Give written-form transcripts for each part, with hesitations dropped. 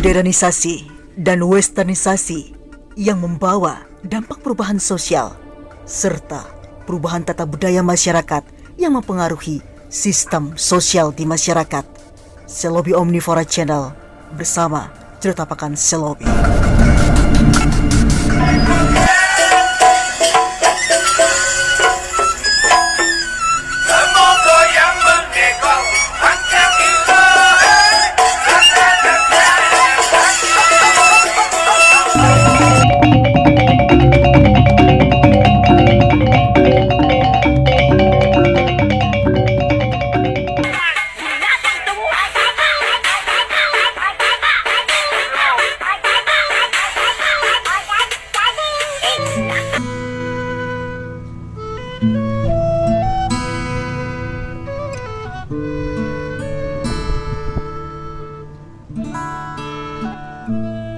Modernisasi dan westernisasi yang membawa dampak perubahan sosial serta perubahan tata budaya masyarakat yang mempengaruhi sistem sosial di masyarakat. Selobi Omnivora Channel bersama Cerita Pakan Selobi.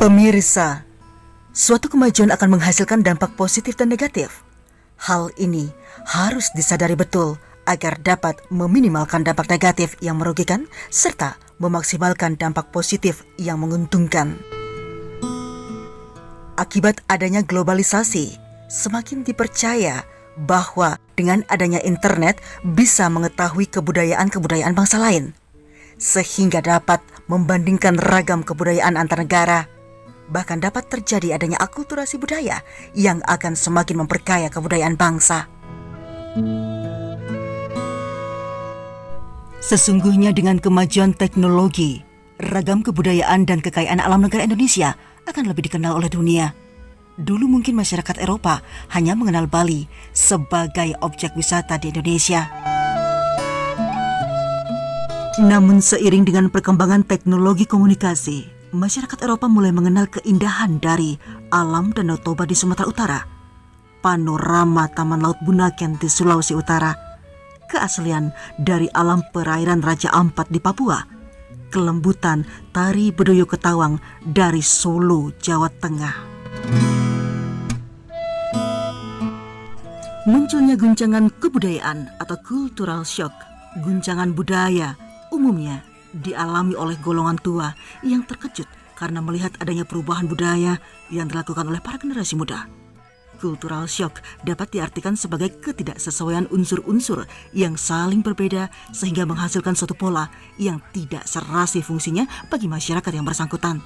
Pemirsa, suatu kemajuan akan menghasilkan dampak positif dan negatif. Hal ini harus disadari betul agar dapat meminimalkan dampak negatif yang merugikan serta memaksimalkan dampak positif yang menguntungkan. Akibat adanya globalisasi, semakin dipercaya bahwa dengan adanya internet bisa mengetahui kebudayaan-kebudayaan bangsa lain, sehingga dapat membandingkan ragam kebudayaan antar negara. Bahkan dapat terjadi adanya akulturasi budaya yang akan semakin memperkaya kebudayaan bangsa. Sesungguhnya dengan kemajuan teknologi, ragam kebudayaan dan kekayaan alam negara Indonesia akan lebih dikenal oleh dunia. Dulu mungkin masyarakat Eropa hanya mengenal Bali sebagai objek wisata di Indonesia. Namun seiring dengan perkembangan teknologi komunikasi, masyarakat Eropa mulai mengenal keindahan dari alam Danau Toba di Sumatera Utara, panorama Taman Laut Bunaken di Sulawesi Utara, keaslian dari alam perairan Raja Ampat di Papua, kelembutan tari Bedoyo Ketawang dari Solo, Jawa Tengah. Munculnya guncangan kebudayaan atau cultural shock, guncangan budaya umumnya dialami oleh golongan tua yang terkejut karena melihat adanya perubahan budaya yang dilakukan oleh para generasi muda. Cultural shock dapat diartikan sebagai ketidaksesuaian unsur-unsur yang saling berbeda sehingga menghasilkan suatu pola yang tidak serasi fungsinya bagi masyarakat yang bersangkutan.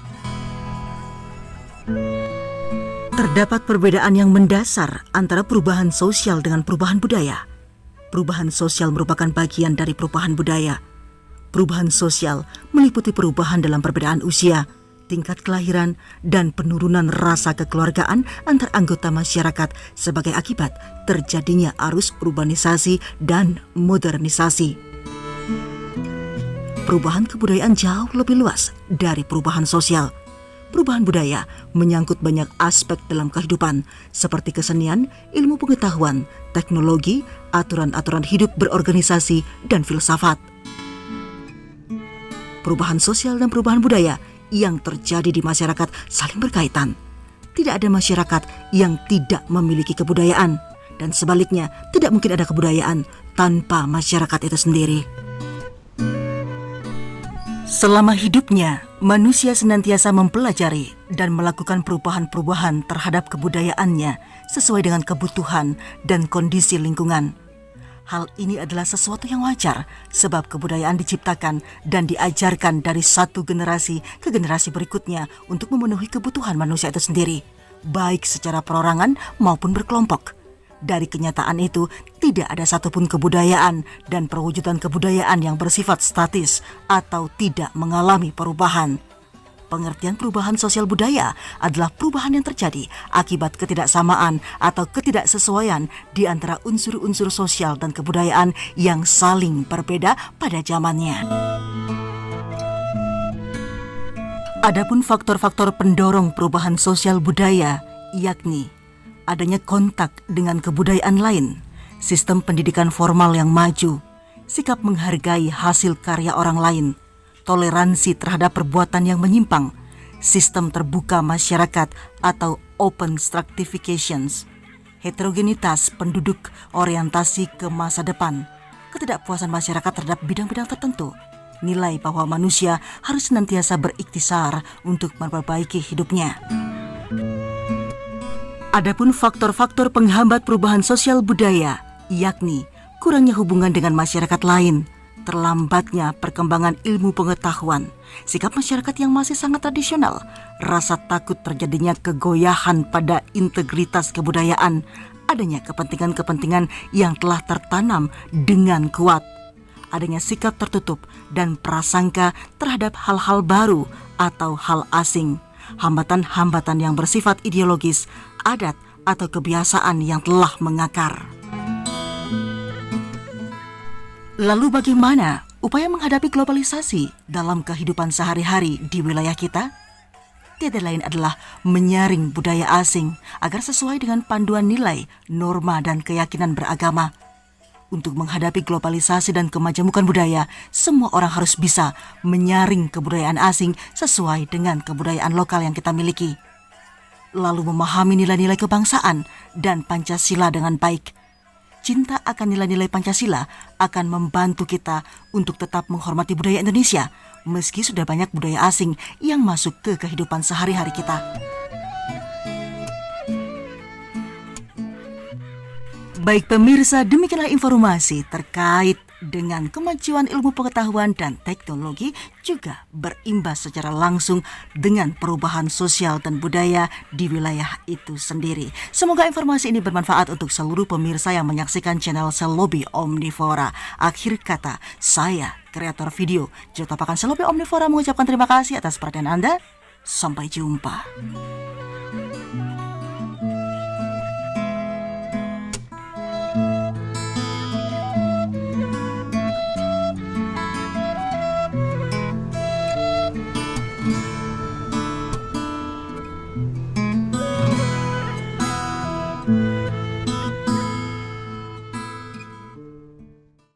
Terdapat perbedaan yang mendasar antara perubahan sosial dengan perubahan budaya. Perubahan sosial merupakan bagian dari perubahan budaya. Perubahan sosial meliputi perubahan dalam perbedaan usia, tingkat kelahiran, dan penurunan rasa kekeluargaan antar anggota masyarakat sebagai akibat terjadinya arus urbanisasi dan modernisasi. Perubahan kebudayaan jauh lebih luas dari perubahan sosial. Perubahan budaya menyangkut banyak aspek dalam kehidupan seperti kesenian, ilmu pengetahuan, teknologi, aturan-aturan hidup berorganisasi, dan filsafat. Perubahan sosial dan perubahan budaya yang terjadi di masyarakat saling berkaitan. Tidak ada masyarakat yang tidak memiliki kebudayaan, dan sebaliknya tidak mungkin ada kebudayaan tanpa masyarakat itu sendiri. Selama hidupnya, manusia senantiasa mempelajari dan melakukan perubahan-perubahan terhadap kebudayaannya sesuai dengan kebutuhan dan kondisi lingkungan. Hal ini adalah sesuatu yang wajar sebab kebudayaan diciptakan dan diajarkan dari satu generasi ke generasi berikutnya untuk memenuhi kebutuhan manusia itu sendiri, baik secara perorangan maupun berkelompok. Dari kenyataan itu, tidak ada satupun kebudayaan dan perwujudan kebudayaan yang bersifat statis atau tidak mengalami perubahan. Pengertian perubahan sosial budaya adalah perubahan yang terjadi akibat ketidaksamaan atau ketidaksesuaian di antara unsur-unsur sosial dan kebudayaan yang saling berbeda pada zamannya. Adapun faktor-faktor pendorong perubahan sosial budaya, yakni adanya kontak dengan kebudayaan lain, sistem pendidikan formal yang maju, sikap menghargai hasil karya orang lain, toleransi terhadap perbuatan yang menyimpang, sistem terbuka masyarakat atau open stratifications, heterogenitas penduduk orientasi ke masa depan, ketidakpuasan masyarakat terhadap bidang-bidang tertentu, nilai bahwa manusia harus senantiasa berikhtiar untuk memperbaiki hidupnya. Adapun faktor-faktor penghambat perubahan sosial budaya, yakni kurangnya hubungan dengan masyarakat lain, terlambatnya perkembangan ilmu pengetahuan, sikap masyarakat yang masih sangat tradisional, rasa takut terjadinya kegoyahan pada integritas kebudayaan, adanya kepentingan-kepentingan yang telah tertanam dengan kuat, adanya sikap tertutup dan prasangka terhadap hal-hal baru atau hal asing, hambatan-hambatan yang bersifat ideologis, adat atau kebiasaan yang telah mengakar. Lalu bagaimana upaya menghadapi globalisasi dalam kehidupan sehari-hari di wilayah kita? Tiada lain adalah menyaring budaya asing agar sesuai dengan panduan nilai, norma, dan keyakinan beragama. Untuk menghadapi globalisasi dan kemajemukan budaya, semua orang harus bisa menyaring kebudayaan asing sesuai dengan kebudayaan lokal yang kita miliki. Lalu memahami nilai-nilai kebangsaan dan Pancasila dengan baik. Cinta akan nilai-nilai Pancasila akan membantu kita untuk tetap menghormati budaya Indonesia, meski sudah banyak budaya asing yang masuk ke kehidupan sehari-hari kita. Baik pemirsa, demikianlah informasi terkait dengan kemajuan ilmu pengetahuan dan teknologi juga berimbas secara langsung dengan perubahan sosial dan budaya di wilayah itu sendiri. Semoga informasi ini bermanfaat untuk seluruh pemirsa yang menyaksikan channel Selobi Omnivora. Akhir kata, saya, kreator video Jota Pakan Selobi Omnivora mengucapkan terima kasih atas perhatian Anda. Sampai jumpa.